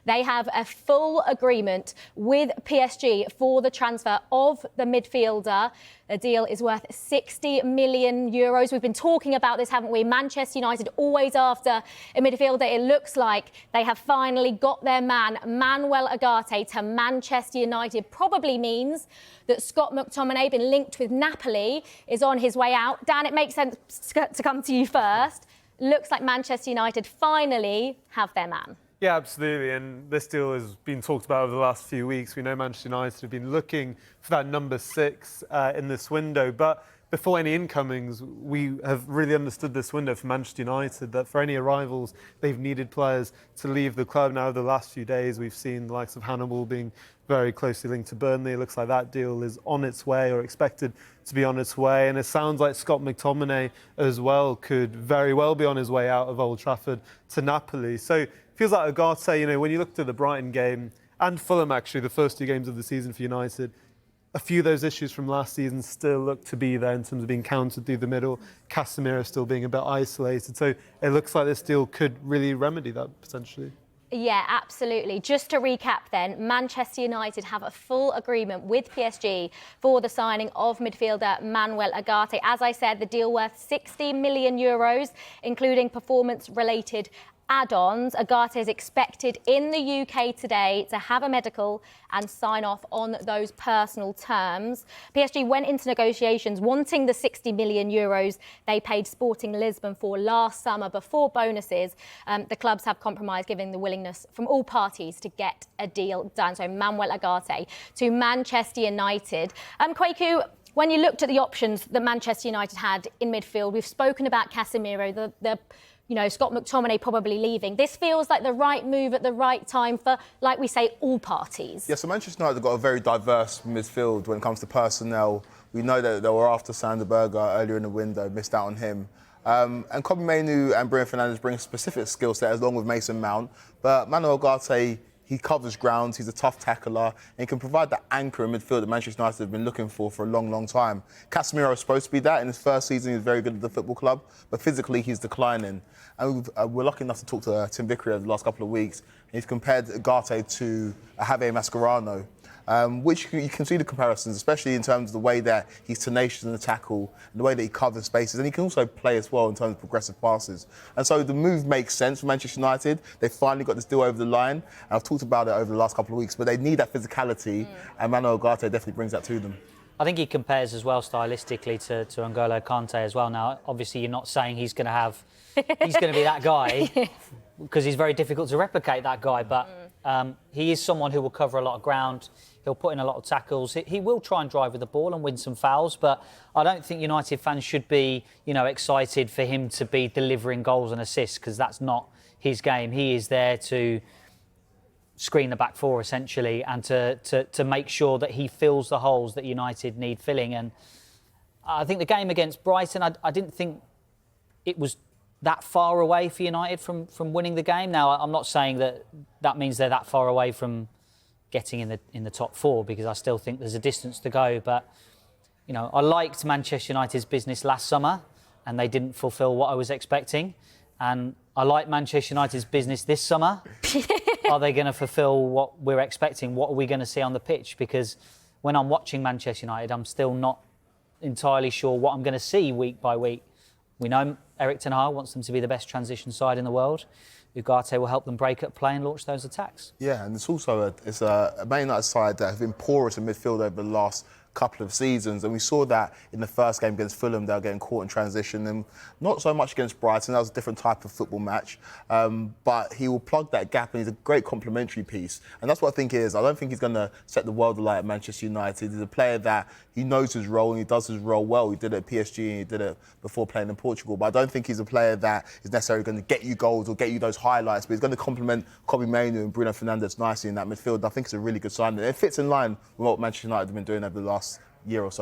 They have a full agreement with PSG for the transfer of the midfielder. The deal is worth €60 million. We've been talking about this, haven't we? Manchester United always after a midfielder. It looks like they have finally got their man, Manuel Ugarte, to Manchester United. Probably means that Scott McTominay, been linked with Napoli, is on his way out. Dan, it makes sense to come to you first. Looks like Manchester United finally have their man. Yeah, absolutely. And this deal has been talked about over the last few weeks. We know Manchester United have been looking for that number 6 in this window. But before any incomings, we have really understood this window for Manchester United, that for any arrivals, they've needed players to leave the club. Now, over the last few days, we've seen the likes of Hannibal being very closely linked to Burnley. It looks like that deal is on its way, or expected to be on its way. And it sounds like Scott McTominay as well could very well be on his way out of Old Trafford to Napoli. So it feels like Ugarte, when you looked at the Brighton game and Fulham, actually, the first 2 games of the season for United, a few of those issues from last season still look to be there in terms of being countered through the middle. Casemiro still being a bit isolated. So it looks like this deal could really remedy that potentially. Yeah, absolutely. Just to recap then, Manchester United have a full agreement with PSG for the signing of midfielder Manuel Ugarte. As I said, the deal worth €60 million, including performance-related add-ons. Ugarte is expected in the UK today to have a medical and sign off on those personal terms. PSG went into negotiations wanting the €60 million they paid Sporting Lisbon for last summer before bonuses. The clubs have compromised, giving the willingness from all parties to get a deal done. So Manuel Ugarte to Manchester United. Kwaku, when you looked at the options that Manchester United had in midfield, we've spoken about Casemiro, Scott McTominay probably leaving. This feels like the right move at the right time for, like we say, all parties. Yeah, so Manchester United have got a very diverse midfield when it comes to personnel. We know that they were after Sander Berge earlier in the window, missed out on him. And Kobe Mainoo and Bruno Fernandes bring a specific skill set along with Mason Mount. But Manuel Ugarte, he covers ground, he's a tough tackler, and he can provide that anchor in midfield that Manchester United have been looking for a long, long time. Casemiro is supposed to be that. In his first season, he was very good at the football club, but physically he's declining. And we're lucky enough to talk to Tim Vickery over the last couple of weeks, and he's compared Ugarte to Javier Mascherano, which you can see the comparisons, especially in terms of the way that he's tenacious in the tackle and the way that he covers spaces, and he can also play as well in terms of progressive passes. And so the move makes sense for Manchester United. They finally got this deal over the line, and I've talked about it over the last couple of weeks, but they need that physicality, and Manuel Ugarte definitely brings that to them. I think he compares as well stylistically to N'Golo Kante as well. Now, obviously, you're not saying he's going to be that guy, because he's very difficult to replicate that guy, but he is someone who will cover a lot of ground. He'll put in a lot of tackles. He will try and drive with the ball and win some fouls, but I don't think United fans should be, excited for him to be delivering goals and assists, because that's not his game. He is there to screen the back four, essentially, and to make sure that he fills the holes that United need filling. And I think the game against Brighton, I didn't think it was that far away for United from winning the game. Now, I'm not saying that means they're that far away from getting in the top 4, because I still think there's a distance to go. But, I liked Manchester United's business last summer, and they didn't fulfil what I was expecting. And I like Manchester United's business this summer. Are they going to fulfil what we're expecting? What are we going to see on the pitch? Because when I'm watching Manchester United, I'm still not entirely sure what I'm going to see week by week. We know Erik ten Hag wants them to be the best transition side in the world. Ugarte will help them break up play and launch those attacks. Yeah, and it's also a Man United side that have been porous in midfield over the last couple of seasons, and we saw that in the first game against Fulham. They were getting caught in transition, and not so much against Brighton. That was a different type of football match, but he will plug that gap, and he's a great complementary piece, and that's what I think he is. I don't think he's going to set the world alight at Manchester United. He's a player that he knows his role, and he does his role well. He did it at PSG, and he did it before playing in Portugal, but I don't think he's a player that is necessarily going to get you goals or get you those highlights, but he's going to complement Kobe Mainoo and Bruno Fernandes nicely in that midfield. I think it's a really good sign, and it fits in line with what Manchester United have been doing over the last year or so.